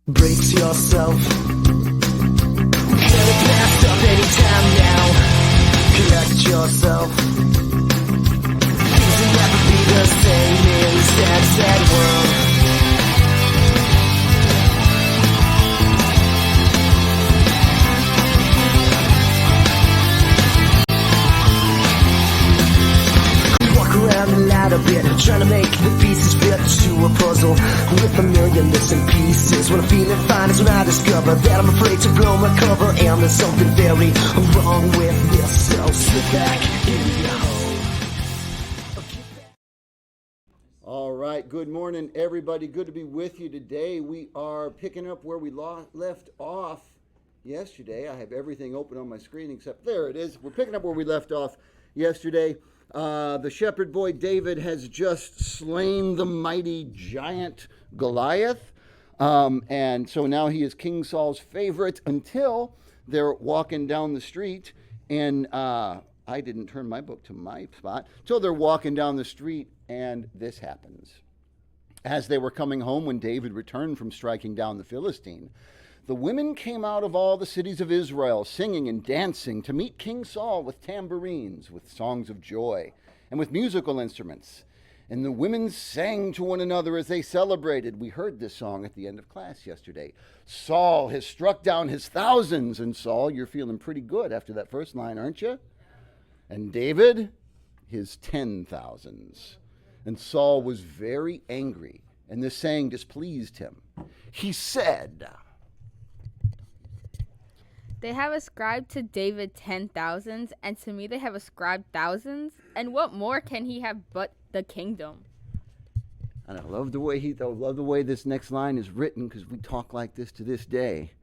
Brace yourself. Get it passed up anytime now. Collect yourself. Things will never be the same in this sad world. Around a lot of bit, trying to make the pieces fit to a puzzle with a million missing pieces. When I'm feeling fine is when I discover that I'm afraid to blow my cover, and there's something very wrong with this. So sit back in your hole. All right, good morning, everybody. Good to be with you today. We are picking up where we left off yesterday. I have everything open on my screen except there it is. We're picking up where we left off yesterday. The shepherd boy David has just slain the mighty giant Goliath. And so now he is King Saul's favorite until they're walking down the street. And I didn't turn my book to my spot. Until they're walking down the street and this happens. As they were coming home when David returned from striking down the Philistine, the women came out of all the cities of Israel, singing and dancing to meet King Saul with tambourines, with songs of joy, and with musical instruments. And the women sang to one another as they celebrated. We heard this song at the end of class yesterday. Saul has struck down his thousands. And Saul, you're feeling pretty good after that first line, aren't you? And David, his 10,000s. And Saul was very angry, and this saying displeased him. He said, "They have ascribed to David 10,000s, and to me they have ascribed thousands. And what more can he have but the kingdom?" And I love the way this next line is written, because we talk like this to this day.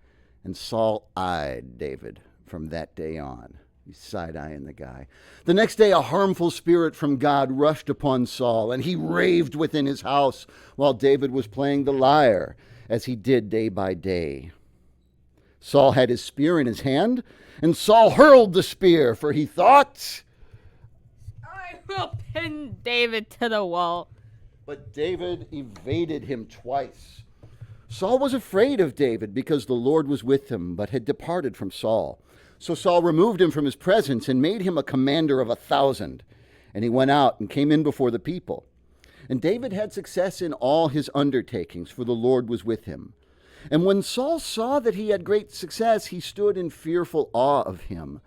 And Saul eyed David from that day on. He's side-eyeing the guy. The next day, a harmful spirit from God rushed upon Saul, and he raved within his house while David was playing the lyre, as he did day by day. Saul had his spear in his hand, and Saul hurled the spear, for he thought, "I will pin David to the wall." But David evaded him twice. Saul was afraid of David because the Lord was with him, but had departed from Saul. So Saul removed him from his presence and made him a commander of 1,000. And he went out and came in before the people. And David had success in all his undertakings, for the Lord was with him. And when Saul saw that he had great success, he stood in fearful awe of him.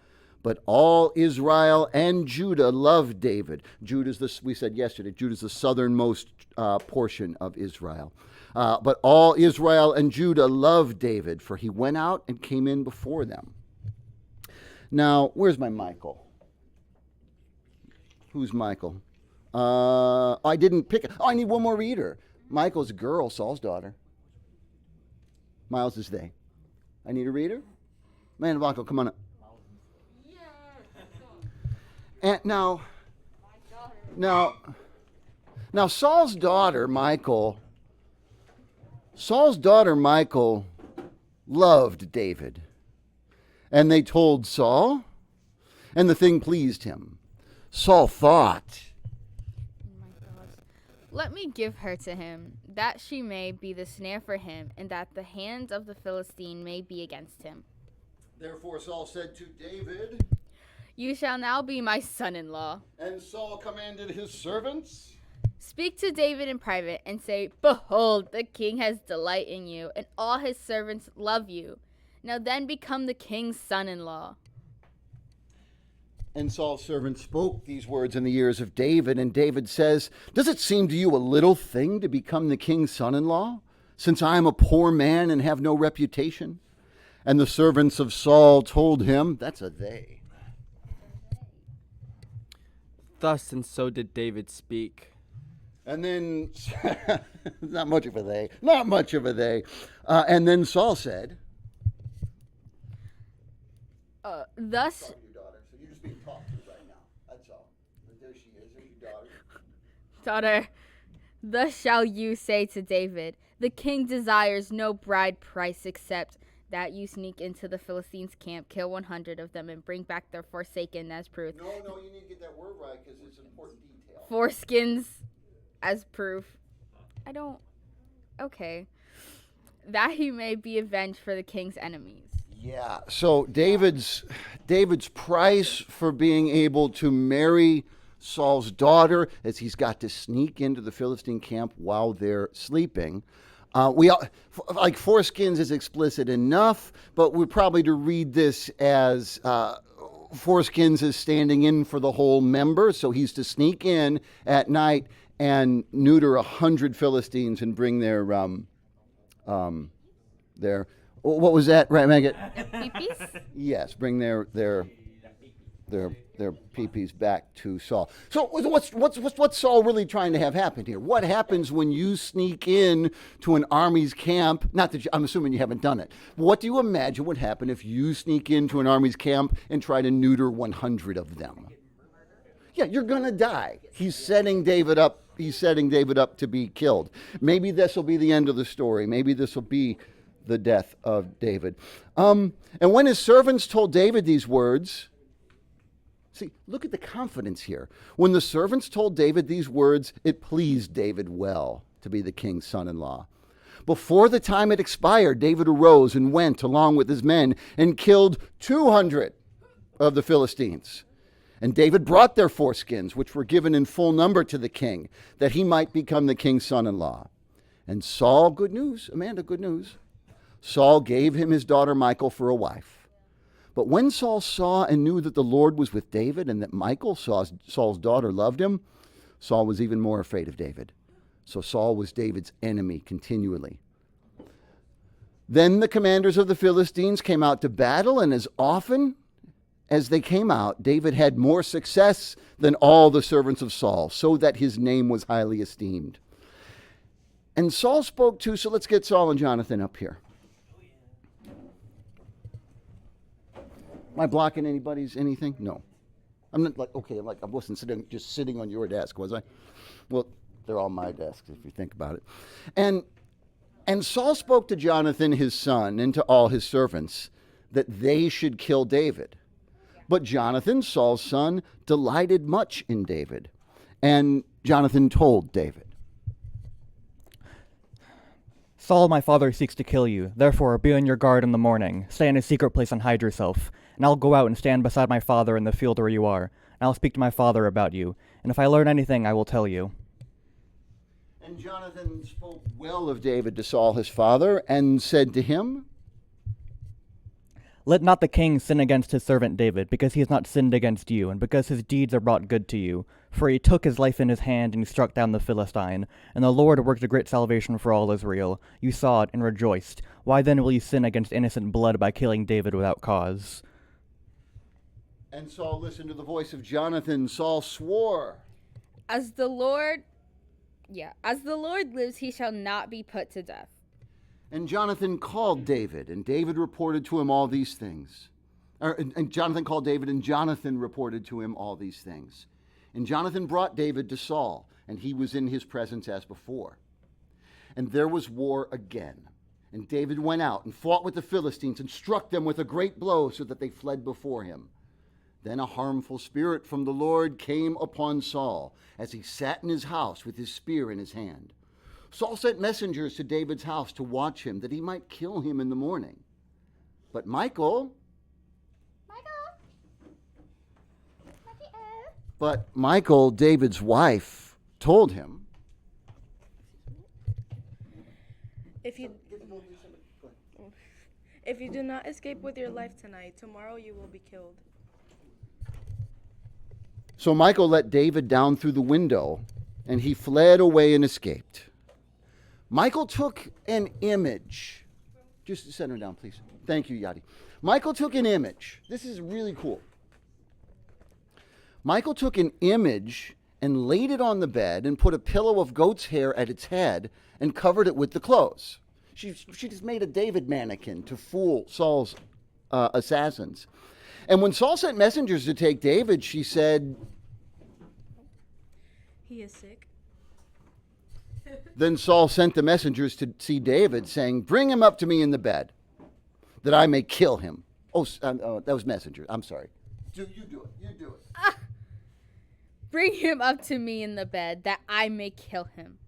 But all Israel and Judah loved David. We said yesterday, Judah's the southernmost portion of Israel. But all Israel and Judah loved David, for he went out and came in before them. Now, where's my Michael? Who's Michael? I didn't pick it. Oh, I need one more reader. Michael's a girl, Saul's daughter. Miles is they. I need a reader. Man, Michael, come on up. And now, Saul's daughter, Michael loved David. And they told Saul, and the thing pleased him. Saul thought, "Let me give her to him, that she may be the snare for him, and that the hands of the Philistine may be against him." Therefore Saul said to David, "You shall now be my son-in-law." And Saul commanded his servants, "Speak to David in private and say, 'Behold, the king has delight in you, and all his servants love you. Now then become the king's son-in-law.'" And Saul's servant spoke these words in the ears of David, and David says, "Does it seem to you a little thing to become the king's son-in-law, since I am a poor man and have no reputation?" And the servants of Saul told him, that's a they. Thus and so did David speak. And then, not much of a they. And then Saul said, Thus... Your daughter, so you're just being talked to right now. That's all. But there she is. There's your daughter. Daughter, thus shall you say to David, 'The king desires no bride price except that you sneak into the Philistines' camp, kill 100 of them, and bring back their forsaken as proof.'" No, you need to get that word right because it's an important detail. "Foreskins as proof." Okay. that he may be avenged for the king's enemies. Yeah. So David's price for being able to marry Saul's daughter, as he's got to sneak into the Philistine camp while they're sleeping. Like foreskins is explicit enough, but we're probably to read this as foreskins is standing in for the whole member. So he's to sneak in at night and neuter 100 Philistines and bring their what was that, right, Maggot? Peepees? Yes, bring their peepees back to Saul. So what's Saul really trying to have happen here? What happens when you sneak in to an army's camp? Not that I'm assuming you haven't done it. What do you imagine would happen if you sneak into an army's camp and try to neuter 100 of them? Yeah, you're gonna die. He's setting David up. He's setting David up to be killed. Maybe this will be the end of the story. Maybe this will be the death of David. And when his servants told David these words, see, look at the confidence here. When the servants told David these words, it pleased David well to be the king's son-in-law. Before the time had expired, David arose and went along with his men and killed 200 of the Philistines. And David brought their foreskins, which were given in full number to the king, that he might become the king's son-in-law. And Saul, good news, Amanda, good news. Saul gave him his daughter Michal for a wife. But when Saul saw and knew that the Lord was with David and that Michal, Saul's daughter, loved him, Saul was even more afraid of David. So Saul was David's enemy continually. Then the commanders of the Philistines came out to battle, and as often as they came out, David had more success than all the servants of Saul, so that his name was highly esteemed. And Saul spoke to, so let's get Saul and Jonathan up here. Am I blocking anything? No. I'm not I wasn't just sitting on your desk, was I? Well, they're all my desks if you think about it. And Saul spoke to Jonathan his son and to all his servants that they should kill David. But Jonathan, Saul's son, delighted much in David. And Jonathan told David, Saul, my father, seeks to kill you. Therefore, be on your guard in the morning. Stay in a secret place and hide yourself. And I'll go out and stand beside my father in the field where you are. And I'll speak to my father about you. And if I learn anything, I will tell you. And Jonathan spoke well of David to Saul his father and said to him, Let not the king sin against his servant David, because he has not sinned against you, and because his deeds are brought good to you. For he took his life in his hand, and he struck down the Philistine. And the Lord worked a great salvation for all Israel. You saw it and rejoiced. Why then will you sin against innocent blood by killing David without cause? And Saul listened to the voice of Jonathan. Saul swore, As the Lord lives, he shall not be put to death. And Jonathan called David, and David reported to him all these things. And Jonathan called David, and Jonathan reported to him all these things. And Jonathan brought David to Saul, and he was in his presence as before. And there was war again. And David went out and fought with the Philistines and struck them with a great blow so that they fled before him. Then a harmful spirit from the Lord came upon Saul as he sat in his house with his spear in his hand. Saul sent messengers to David's house to watch him, that he might kill him in the morning. But Michal, David's wife, told him, If you do not escape with your life tonight, tomorrow you will be killed. So Michal let David down through the window, and he fled away and escaped. Michal took an image. Just set her down, please. Thank you, Yadi. Michal took an image. This is really cool. Michal took an image and laid it on the bed and put a pillow of goat's hair at its head and covered it with the clothes. She just made a David mannequin to fool Saul's assassins. And when Saul sent messengers to take David, she said, He is sick. Then Saul sent the messengers to see David, saying, Bring him up to me in the bed, that I may kill him. That was messenger. I'm sorry. You do it. You do it. Bring him up to me in the bed, that I may kill him.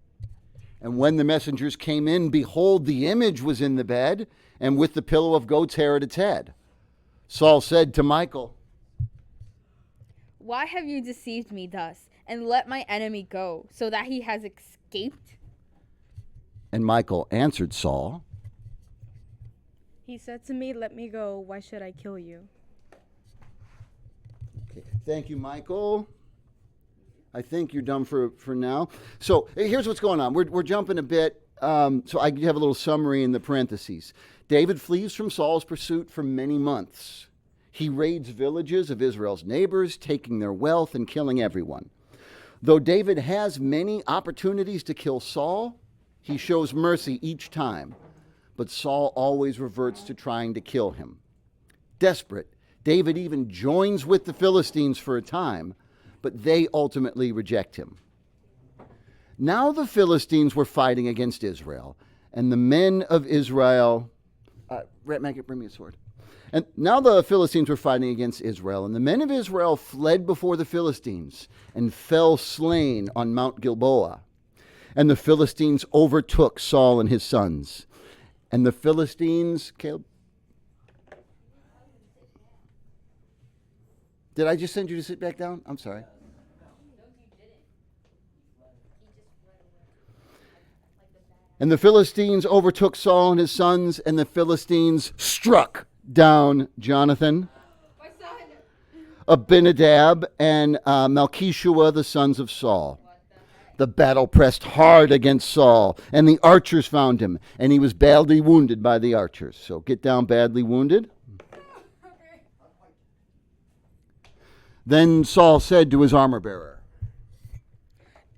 And when the messengers came in, behold, the image was in the bed, and with the pillow of goat's hair at its head. Saul said to Michal, Why have you deceived me thus, and let my enemy go, so that he has escaped? and Michal answered Saul, He said to me, "Let me go. Why should I kill you?" okay, thank you, Michal. I think you're done for now. So here's what's going on. We're jumping a bit. So I have a little summary in the parentheses. David flees from Saul's pursuit for many months. He raids villages of Israel's neighbors, taking their wealth and killing everyone. Though David has many opportunities to kill Saul, he shows mercy each time. But Saul always reverts to trying to kill him. Desperate, David even joins with the Philistines for a time, but they ultimately reject him. Now the Philistines were fighting against Israel, and the men of Israel... Maggot, bring me a sword. And now the Philistines were fighting against Israel, and the men of Israel fled before the Philistines and fell slain on Mount Gilboa. And the Philistines overtook Saul and his sons. And the Philistines... Caleb? Did I just send you to sit back down? I'm sorry. And the Philistines overtook Saul and his sons, and the Philistines struck down Jonathan, Abinadab, and Malchishua, the sons of Saul. The battle pressed hard against Saul, and the archers found him, and he was badly wounded by the archers. So get down, badly wounded. Then Saul said to his armor-bearer,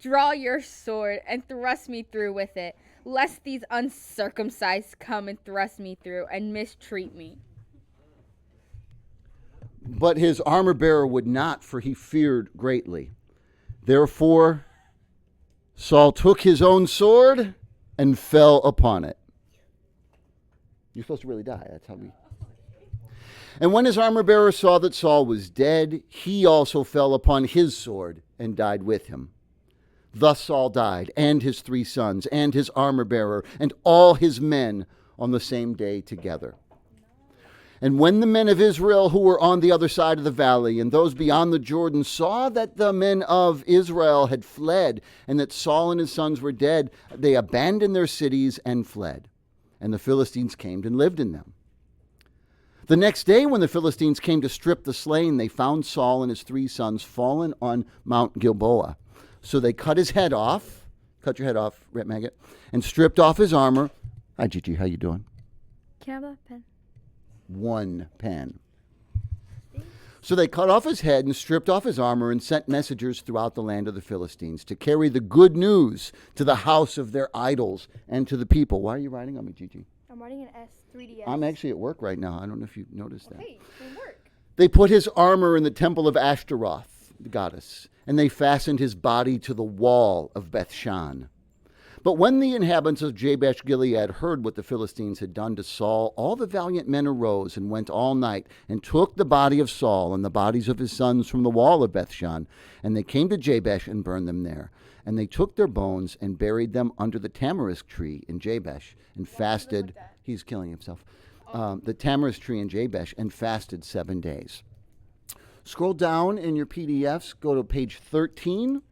Draw your sword and thrust me through with it, lest these uncircumcised come and thrust me through and mistreat me. But his armor-bearer would not, for he feared greatly. Therefore Saul took his own sword and fell upon it. You're supposed to really die. That's how we... And when his armor-bearer saw that Saul was dead, he also fell upon his sword and died with him. Thus Saul died, and his 3 sons, and his armor-bearer, and all his men on the same day together. And when the men of Israel who were on the other side of the valley and those beyond the Jordan saw that the men of Israel had fled, and that Saul and his sons were dead, they abandoned their cities and fled. And the Philistines came and lived in them. The next day, when the Philistines came to strip the slain, they found Saul and his 3 sons fallen on Mount Gilboa. So they cut his head off, cut your head off, Red Maggot, and stripped off his armor. Hi, Gigi, how you doing? Can I have a pen? 1 pen. So they cut off his head and stripped off his armor and sent messengers throughout the land of the Philistines to carry the good news to the house of their idols and to the people. Why are you writing on me, Gigi? I'm writing an S3DS. I'm actually at work right now. I don't know if you've noticed that. Hey, good work. They put his armor in the temple of Ashtaroth, the goddess, and they fastened his body to the wall of Bethshan. But when the inhabitants of Jabesh Gilead heard what the Philistines had done to Saul, all the valiant men arose and went all night and took the body of Saul and the bodies of his sons from the wall of Bethshan, and they came to Jabesh and burned them there. And they took their bones and buried them under the tamarisk tree in Jabesh and fasted. He's killing himself. The tamarisk tree in Jabesh and fasted 7 days. Scroll down in your PDFs, go to page 13,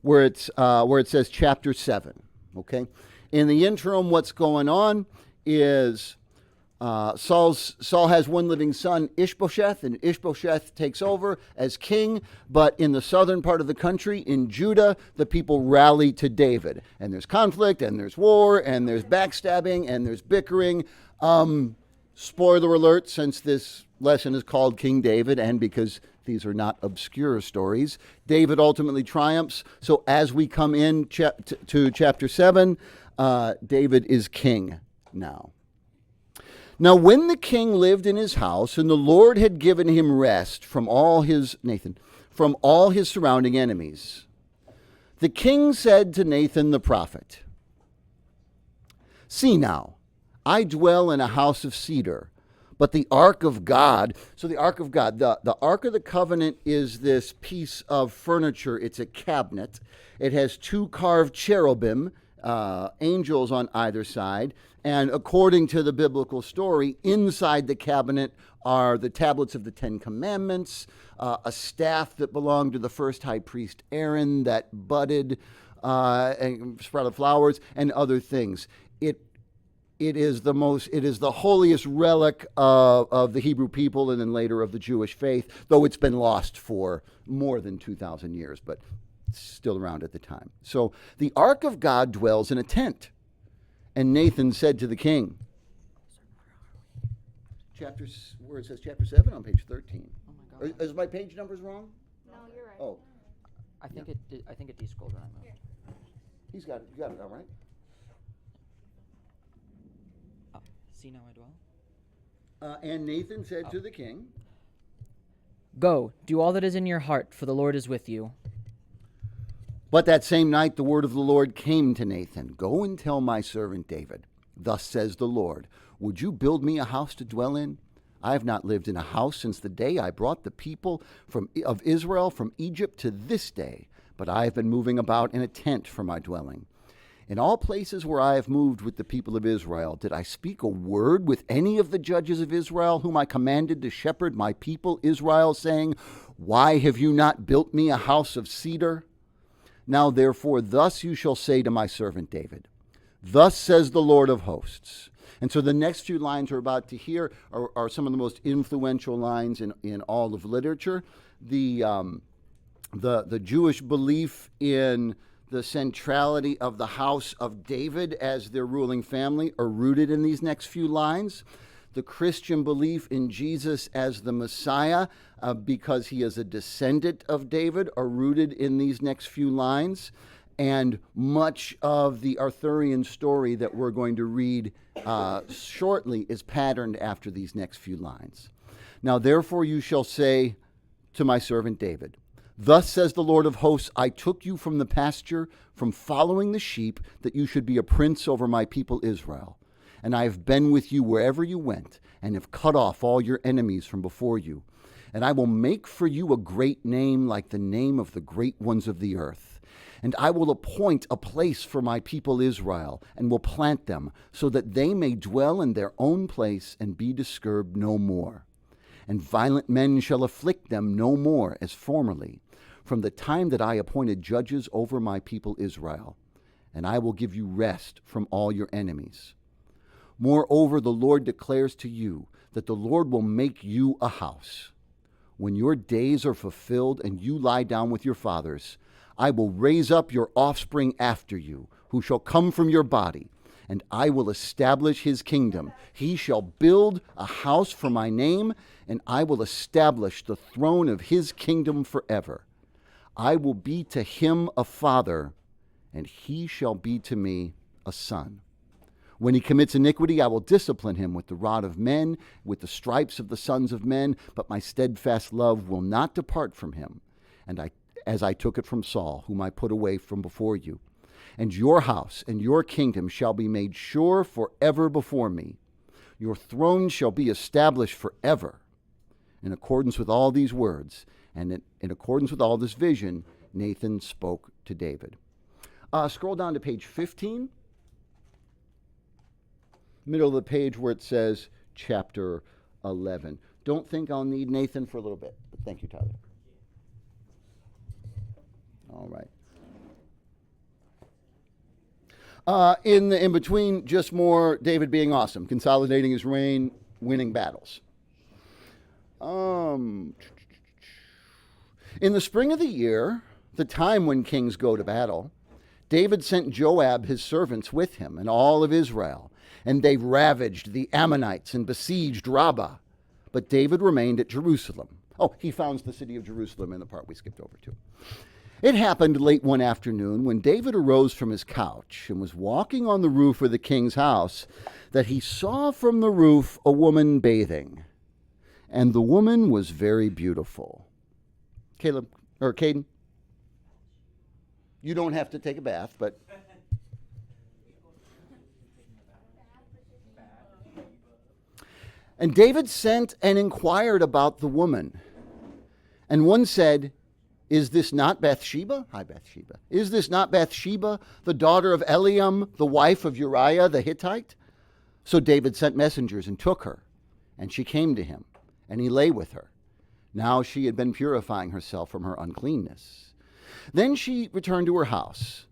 where it says chapter 7. Okay, in the interim, what's going on is Saul has one living son, Ishbosheth, and Ishbosheth takes over as king. But in the southern part of the country, in Judah, the people rally to David, and there's conflict, and there's war, and there's backstabbing, and there's bickering. Spoiler alert, since this lesson is called King David, and because these are not obscure stories, David ultimately triumphs. So as we come in to chapter 7, David is king now. Now when the king lived in his house, and the Lord had given him rest from all his surrounding enemies, the king said to Nathan the prophet, "See now, I dwell in a house of cedar, But the Ark of God, so the Ark of God, the Ark of the Covenant is this piece of furniture. It's a cabinet. It has 2 carved cherubim, angels on either side. And according to the biblical story, inside the cabinet are the tablets of the 10 Commandments, a staff that belonged to the first high priest Aaron that budded and sprouted flowers, and other things. It is the holiest relic of the Hebrew people and then later of the Jewish faith, though it's been lost for more than 2,000 years, but still around at the time. So the Ark of God dwells in a tent. And Nathan said to the king, where it says chapter 7 on page 13. Oh my God. Is my page numbers wrong? No, you're right. Oh, I think it descrolled when I moved. he's got it. You got it all right. See now I dwell. And Nathan said to the king, Go, do all that is in your heart, for the Lord is with you. But that same night the word of the Lord came to Nathan. Go and tell my servant David, thus says the Lord, would you build me a house to dwell in? I have not lived in a house since the day I brought the people of Israel from Egypt to this day, but I have been moving about in a tent for my dwelling. In all places where I have moved with the people of Israel, did I speak a word with any of the judges of Israel, whom I commanded to shepherd my people Israel, saying, why have you not built me a house of cedar? Now therefore, thus you shall say to my servant David, thus says the Lord of hosts. And so the next few lines we're about to hear are some of the most influential lines in all of literature. The Jewish belief in the centrality of the house of David as their ruling family are rooted in these next few lines. The Christian belief in Jesus as the Messiah, because he is a descendant of David, are rooted in these next few lines. And much of the Arthurian story that we're going to read shortly is patterned after these next few lines. Now, therefore, you shall say to my servant David, thus says the Lord of hosts, I took you from the pasture, from following the sheep, that you should be a prince over my people Israel. And I have been with you wherever you went, and have cut off all your enemies from before you. And I will make for you a great name like the name of the great ones of the earth. And I will appoint a place for my people Israel, and will plant them, so that they may dwell in their own place and be disturbed no more. And violent men shall afflict them no more as formerly, from the time that I appointed judges over my people Israel. And I will give you rest from all your enemies. Moreover, the Lord declares to you that the Lord will make you a house. When your days are fulfilled and you lie down with your fathers, I will raise up your offspring after you, who shall come from your body, and I will establish his kingdom. He shall build a house for my name, and I will establish the throne of his kingdom forever. I will be to him a father, and he shall be to me a son. When he commits iniquity, I will discipline him with the rod of men, with the stripes of the sons of men, but my steadfast love will not depart from him, as I took it from Saul, whom I put away from before you. And your house and your kingdom shall be made sure forever before me. Your throne shall be established forever. In accordance with all these words, and in accordance with all this vision, Nathan spoke to David. Scroll down to page 15. Middle of the page where it says chapter 11. Don't think I'll need Nathan for a little bit, but thank you, Tyler. All right. In between, just more David being awesome, consolidating his reign, winning battles. In the spring of the year, the time when kings go to battle, David sent Joab, his servants, with him and all of Israel, and they ravaged the Ammonites and besieged Rabbah. But David remained at Jerusalem. Oh, he founds the city of Jerusalem in the part we skipped over to. It happened late one afternoon when David arose from his couch and was walking on the roof of the king's house that he saw from the roof a woman bathing. And the woman was very beautiful. Kaden, you don't have to take a bath, but... And David sent and inquired about the woman. And one said, is this not Bathsheba? Hi, Bathsheba. Is this not Bathsheba, the daughter of Eliam, the wife of Uriah the Hittite? So David sent messengers and took her, and she came to him, and he lay with her. Now she had been purifying herself from her uncleanness. Then she returned to her house,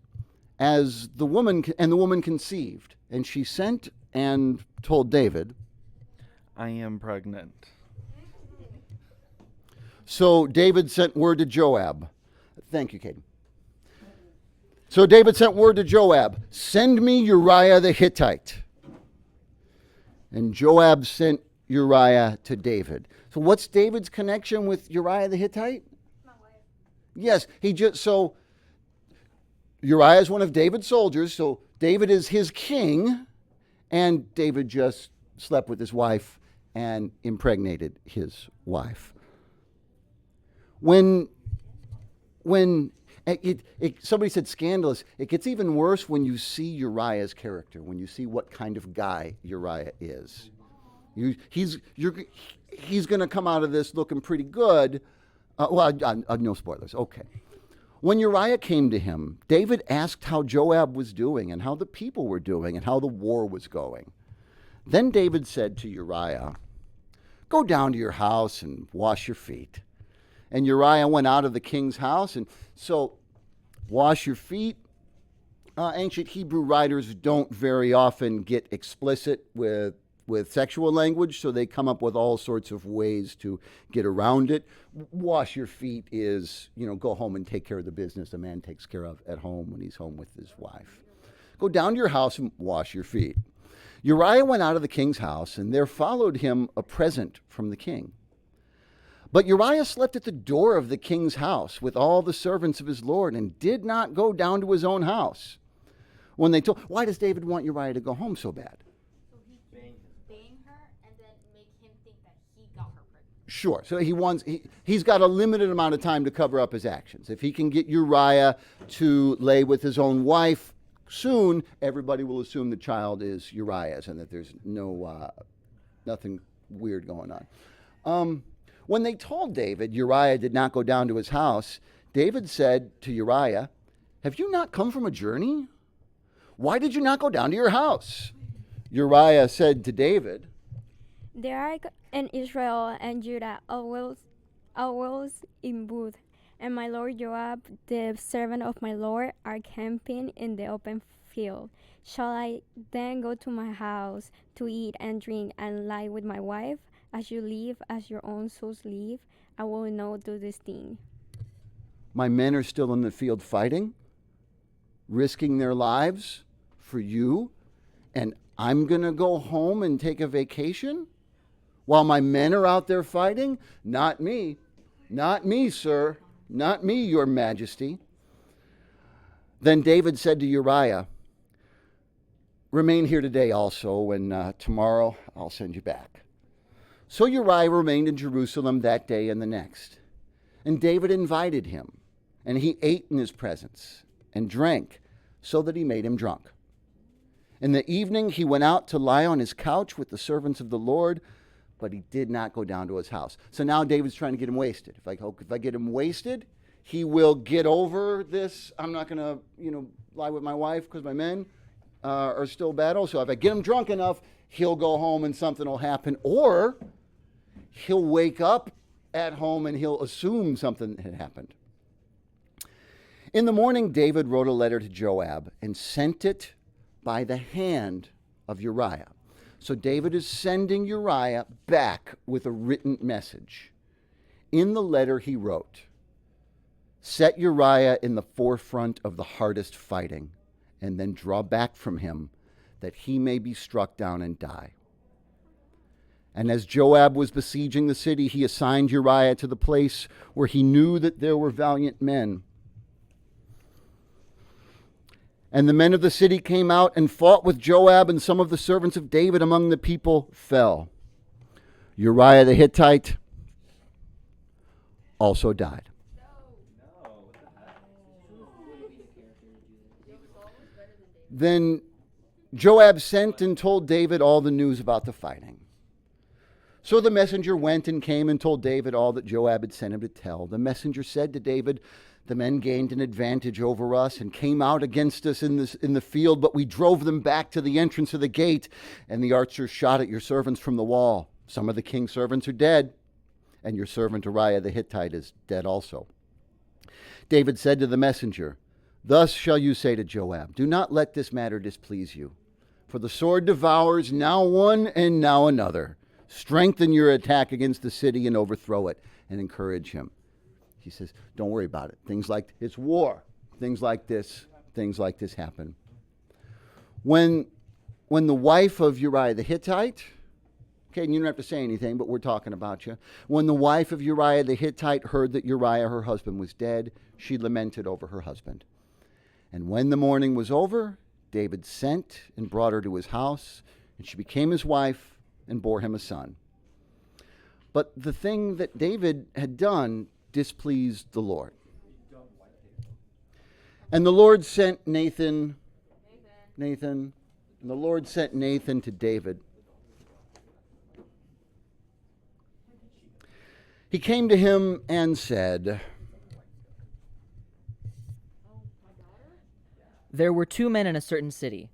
the woman conceived, and she sent and told David, I am pregnant. So David sent word to Joab. Thank you, Kaden. So David sent word to Joab, send me Uriah the Hittite. And Joab sent Uriah to David. So what's David's connection with Uriah the Hittite? My wife. Yes, so Uriah is one of David's soldiers, so David is his king, and David just slept with his wife and impregnated his wife. When somebody said scandalous, it gets even worse when you see Uriah's character, when you see what kind of guy Uriah is. He's going to come out of this looking pretty good. No spoilers. Okay. When Uriah came to him, David asked how Joab was doing and how the people were doing and how the war was going. Then David said to Uriah, go down to your house and wash your feet. And Uriah went out of the king's house, and so wash your feet. Ancient Hebrew writers don't very often get explicit with sexual language, so they come up with all sorts of ways to get around it. Wash your feet is, go home and take care of the business a man takes care of at home when he's home with his wife. Go down to your house and wash your feet. Uriah went out of the king's house, and there followed him a present from the king. But Uriah slept at the door of the king's house with all the servants of his lord and did not go down to his own house. When they told, why does David want Uriah to go home so bad? So he can bang her and then make him think that he got her pregnant. Sure. So he's got a limited amount of time to cover up his actions. If he can get Uriah to lay with his own wife soon, everybody will assume the child is Uriah's and that there's nothing weird going on. When they told David Uriah did not go down to his house, David said to Uriah, have you not come from a journey? Why did you not go down to your house? Uriah said to David, There are in Israel and Judah always in booth, and my lord Joab, the servant of my lord, are camping in the open field. Shall I then go to my house to eat and drink and lie with my wife? As you live, as your own souls live, I will not do this thing. My men are still in the field fighting, risking their lives for you, and I'm going to go home and take a vacation while my men are out there fighting? Not me. Not me, sir. Not me, your majesty. Then David said to Uriah, remain here today also, and tomorrow I'll send you back. So Uriah remained in Jerusalem that day and the next. And David invited him, and he ate in his presence and drank so that he made him drunk. In the evening he went out to lie on his couch with the servants of the Lord, but he did not go down to his house. So now David's trying to get him wasted. If I get him wasted, he will get over this. I'm not going to, lie with my wife because my men are still battle. So if I get him drunk enough, he'll go home and something will happen. Or he'll wake up at home and he'll assume something had happened. In the morning, David wrote a letter to Joab and sent it by the hand of Uriah. So David is sending Uriah back with a written message. In the letter he wrote, set Uriah in the forefront of the hardest fighting, and then draw back from him, that he may be struck down and die. And as Joab was besieging the city, he assigned Uriah to the place where he knew that there were valiant men. And the men of the city came out and fought with Joab, and some of the servants of David among the people fell. Uriah the Hittite also died. Then Joab sent and told David all the news about the fighting. So the messenger went and came and told David all that Joab had sent him to tell. The messenger said to David, "The men gained an advantage over us and came out against us in the field, but we drove them back to the entrance of the gate, and the archers shot at your servants from the wall. Some of the king's servants are dead, and your servant Uriah the Hittite is dead also." David said to the messenger, "Thus shall you say to Joab, do not let this matter displease you, for the sword devours now one and now another. Strengthen your attack against the city and overthrow it," and encourage him. He says, don't worry about it. Things like, it's war. Things like this happen. When the wife of Uriah the Hittite, okay, and you don't have to say anything, but we're talking about you. When the wife of Uriah the Hittite heard that Uriah, her husband, was dead, she lamented over her husband. And when the mourning was over, David sent and brought her to his house, and she became his wife and bore him a son. But the thing that David had done displeased the Lord. And the Lord sent Nathan, and the Lord sent Nathan to David. He came to him and said, There were 2 men in a certain city,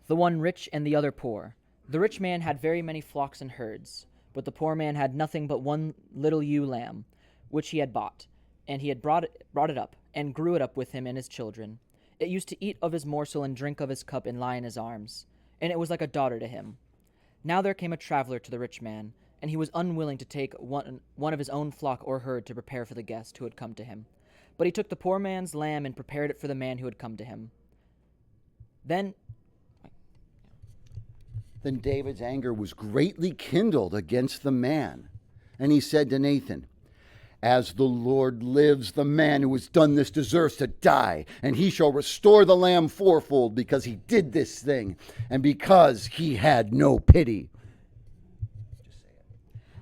the one rich and the other poor. The rich man had very many flocks and herds, but the poor man had nothing but one little ewe lamb, which he had bought, and he had brought it up, and grew it up with him and his children. It used to eat of his morsel and drink of his cup and lie in his arms, and it was like a daughter to him. Now there came a traveler to the rich man, and he was unwilling to take one of his own flock or herd to prepare for the guest who had come to him. But he took the poor man's lamb and prepared it for the man who had come to him. Then David's anger was greatly kindled against the man, and he said to Nathan, "As the Lord lives, the man who has done this deserves to die, and he shall restore the lamb fourfold because he did this thing, and because he had no pity."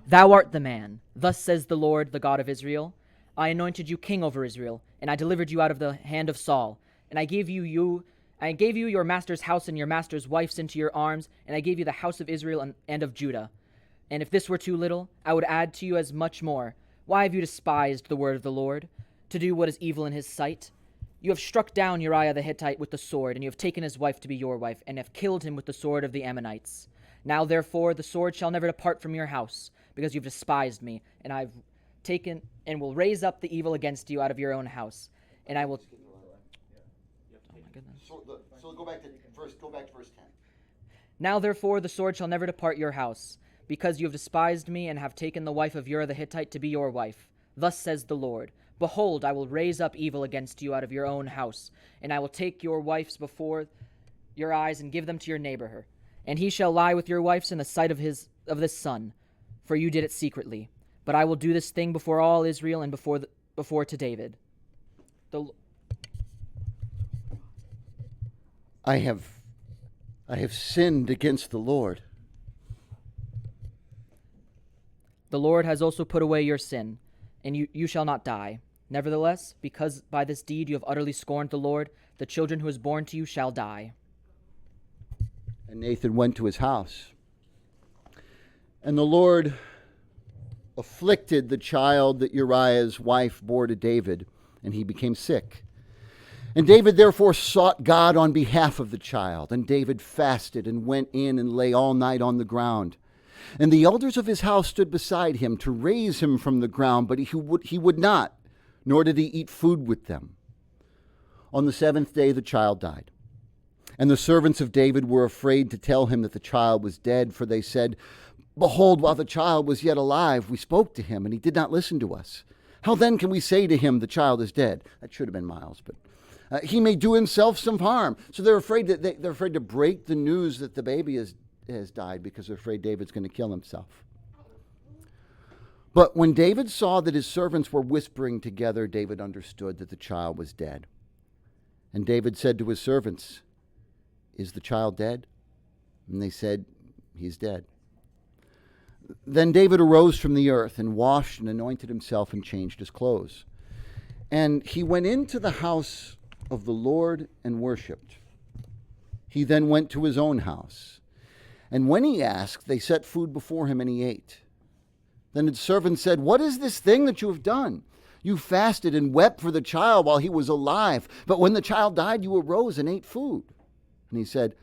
Thou art the man. Thus says the Lord, the God of Israel. I anointed you king over Israel, and I delivered you out of the hand of Saul, and I gave you your master's house and your master's wives into your arms, and I gave you the house of Israel and of Judah. And if this were too little, I would add to you as much more. Why have you despised the word of the Lord, to do what is evil in his sight? You have struck down Uriah the Hittite with the sword, and you have taken his wife to be your wife, and have killed him with the sword of the Ammonites. Now therefore the sword shall never depart from your house, because you have despised me, and I have taken and will raise up the evil against you out of your own house, and I will... Oh my goodness. So go back to verse 10. Now therefore the sword shall never depart your house, because you have despised me and have taken the wife of Uriah the Hittite to be your wife. Thus says the Lord, Behold, I will raise up evil against you out of your own house, and I will take your wives before your eyes and give them to your neighbor, and he shall lie with your wives in the sight of this son, for you did it secretly. But I will do this thing before all Israel and before to David. I have sinned against the Lord. The Lord has also put away your sin, and you shall not die. Nevertheless, because by this deed you have utterly scorned the Lord, the children who is born to you shall die. And Nathan went to his house. And the Lord afflicted the child that Uriah's wife bore to David, and he became sick. And David therefore sought God on behalf of the child. And David fasted and went in and lay all night on the ground. And the elders of his house stood beside him to raise him from the ground, but he would not, nor did he eat food with them. On the 7th day the child died. And the servants of David were afraid to tell him that the child was dead, for they said, Behold, while the child was yet alive, we spoke to him, and he did not listen to us. How then can we say to him, the child is dead? That should have been Miles, but he may do himself some harm. So they're afraid they're afraid to break the news that the baby has died, because they're afraid David's going to kill himself. But when David saw that his servants were whispering together, David understood that the child was dead. And David said to his servants, Is the child dead? And they said, He's dead. Then David arose from the earth and washed and anointed himself and changed his clothes. And he went into the house of the Lord and worshipped. He then went to his own house. And when he asked, they set food before him, and he ate. Then his servant said, "What is this thing that you have done? You fasted and wept for the child while he was alive, but when the child died, you arose and ate food." And he said,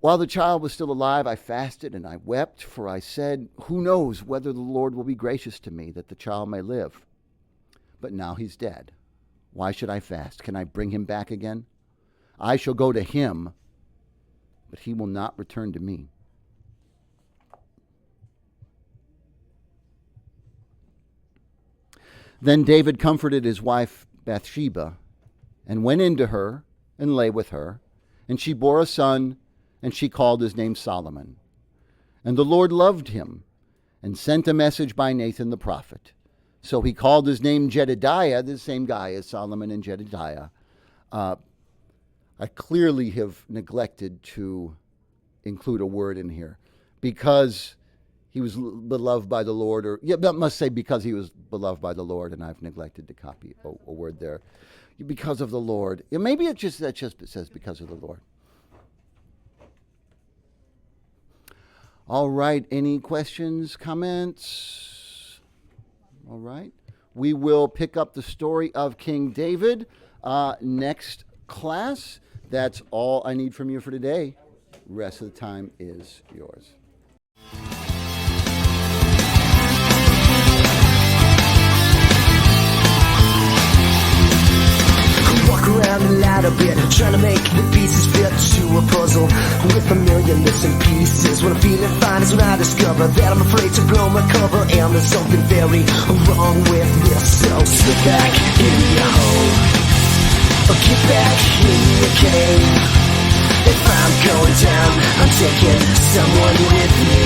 "While the child was still alive, I fasted and I wept, for I said, 'Who knows whether the Lord will be gracious to me that the child may live?' But now he's dead. Why should I fast? Can I bring him back again? I shall go to him, but he will not return to me." Then David comforted his wife Bathsheba, and went into her, and lay with her. And she bore a son, and she called his name Solomon. And the Lord loved him, and sent a message by Nathan the prophet. So he called his name Jedediah, the same guy as Solomon and Jedediah. I clearly have neglected to include a word in here. Because he was beloved by the Lord, or yeah, that must say because he was beloved by the Lord, and I've neglected to copy a word there. Because of the Lord. Yeah, maybe it just says because of the Lord. All right, any questions, comments? All right. We will pick up the story of King David next class. That's all I need from you for today. Rest of the time is yours. Walk around a lot a bit, trying to make the pieces fit to a puzzle with a million missing pieces. When I'm feeling fine is when I discover that I'm afraid to blow my cover, and there's something very wrong with this. So slip back in your hole, or get back in your cave. If I'm going down, I'm taking someone with me.